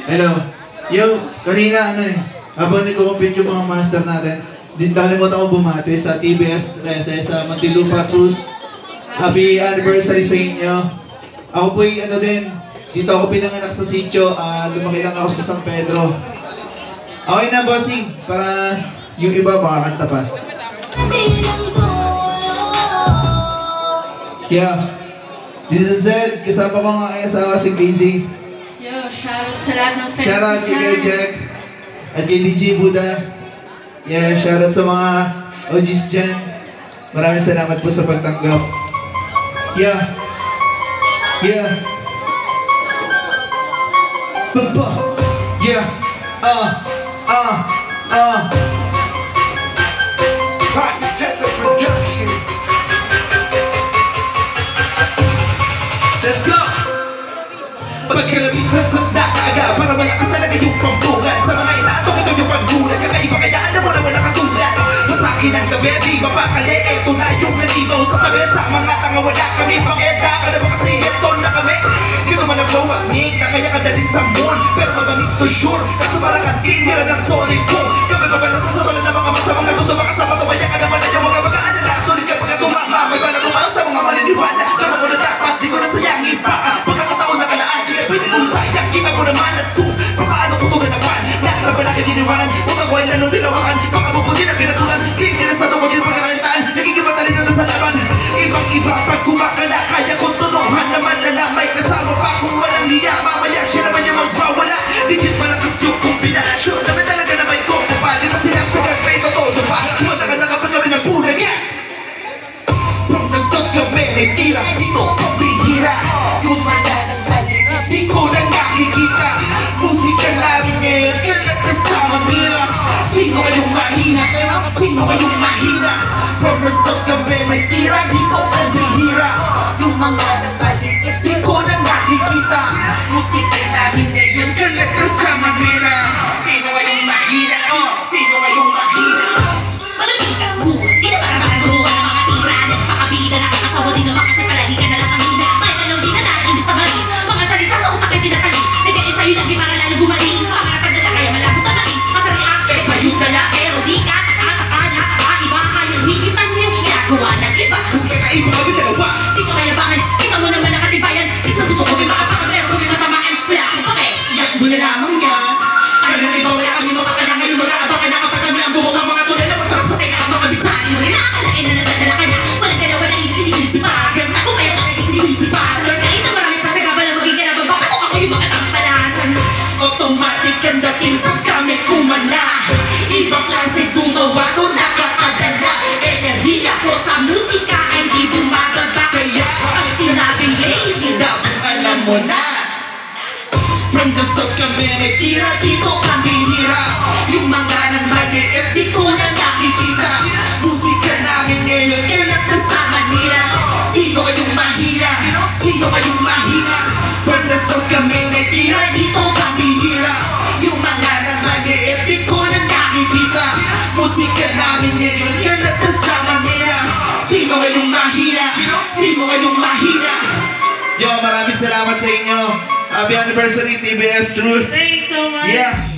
Hello. Yo, kanina habang nag-compute yung mga master natin, din nakalimutan ko bumati sa TBS 13 sa Muntinlupa Cruz. Happy anniversary sa inyo. Ako po'y din, dito ako pinanganak sa sitio, lumaki lang ako sa San Pedro. Okay na, bossing, para yung iba makakanta pa. Yeah. This is Zed, kasama ko nga ang asawa si Daisy. Yo, shoutout sa lahat ng fans. Shoutout kay Jack at kay DJ Buddha. Yeah, shoutout sa mga OGs dyan. Maraming salamat po sa pagtanggap. Yeah. Yeah. Baba. Yeah. Private Tessa Productions. Let's go! Pagkalamitan ko na aga para malakas talaga yung pampungan. Sa mga inatok ito yung paggulat. Kakaiba kaya alam mo na wala katulad. Masakin ang gabi, di ba pakali? Ito na yung halimaw sa tabi. Sa mga tanga wala kami pakita. Kada mo kasi ito na kami. Dito man ang blow at nick na kaya kadalin sa moon. Pero mabamis to sure. Kaso parang asking nila ng sonic boom. Kami pa ba nasasarala ng mga masamang na gusto makasama. Tumaya ka naman na yung mga mag-aalala. Sulit ka pagka tumama. May ba na tumalas sa mga maniniwala. Kama ko na dapat, di ko na sayangin pa. Pagkakataon na kalaan, kaya pwede kong sayang. Kita ko naman at kung paano ko ito ganapan. Nasa ba na katiniwanan? Huwag ako ay lalong tilawakan. Pakabubuti na pinatulan. Kaya sa ito ko din pagkakantaan. Nagiging matalino na sa laban. Ibang-iba pag kumakala. Kaya kong tulungan na malala. May kasama pa kung walang liya. Mamaya siya naman yung magpawala. Digit malakas yung kombinasyon. Naman talaga na may kompo pa. Di ba sinasagad pa ito todo pa? Matagal na kapag kami nagbulag. From the start kami may tira. Dito pabihira. Yung sanda ng balik. Di ko na nakikita. Musika namin ngayon. Kalat na sa Manila. Sino kayong mahina? Sino kayong mahina? From the start kami may tira. Dito pabihira. Yung mga nagbalik. Di ko na nakikita. Musika namin ngayon. Kalat na sa Manila. Sino kayong mahina? Sino kayong mahina? Malamitas mo, di na para makagawa ng mga tira. Nagpakabida na kakasawa din naman kasi palagi ka na lang kamina. Kahit anong di na naiinis na mali. Mga salita sa utak ay pinatali. Nagkain sa'yo lang di para lalo gumaling. Pangarapad na kaya malabo ka mali. Masarihan, mayus ka na pero di ka. At saka na, iba kayang higitan mo yung ginagawa ng iba. Kasi kakaiba kami dalawa. Di ko kaya bakit, kita mo naman nakatibayan. Isa gusto ko may makapakan pero kung may matamaan. Wala akong pake, iyak mo na lamang yan. Alam na iba wala kami mapakalangan. Yung mag-aabakan na kapag kami ang gumawa mga tulad na masarap sa teka ang mga bisari mo. Nakakalain na nadadala ka na. Walang galawa na isisisipagan. Ako kaya mga isisisipagan. Kahit na marami pa sa gabal na maging kalaban. Bakit ako yung mga tampalasan? Automatic ang dating pag kami kumana. Ibang klase gumawa ko nakakadala. Enerhiya ko sa musika ay di bumababa. Kaya Pag sinabing lazy daw, alam mo na. From the south kami may tira. Dito kami hira. Yung mga nang maliit di ko na nakikita. Musika namin ngayon kalat na sa Manila. Sino kayong mahina? Sino kayong mahina? From the south kami may tira. Dito kami hira. Yung mga nang maliit di ko na nakikita. Musika namin ngayon kalat na sa Manila. Sino kayong mahina? Sino kayong mahina? Yo, maraming salamat sa inyo. Happy anniversary TBS Cruz. Thanks so much. Yeah.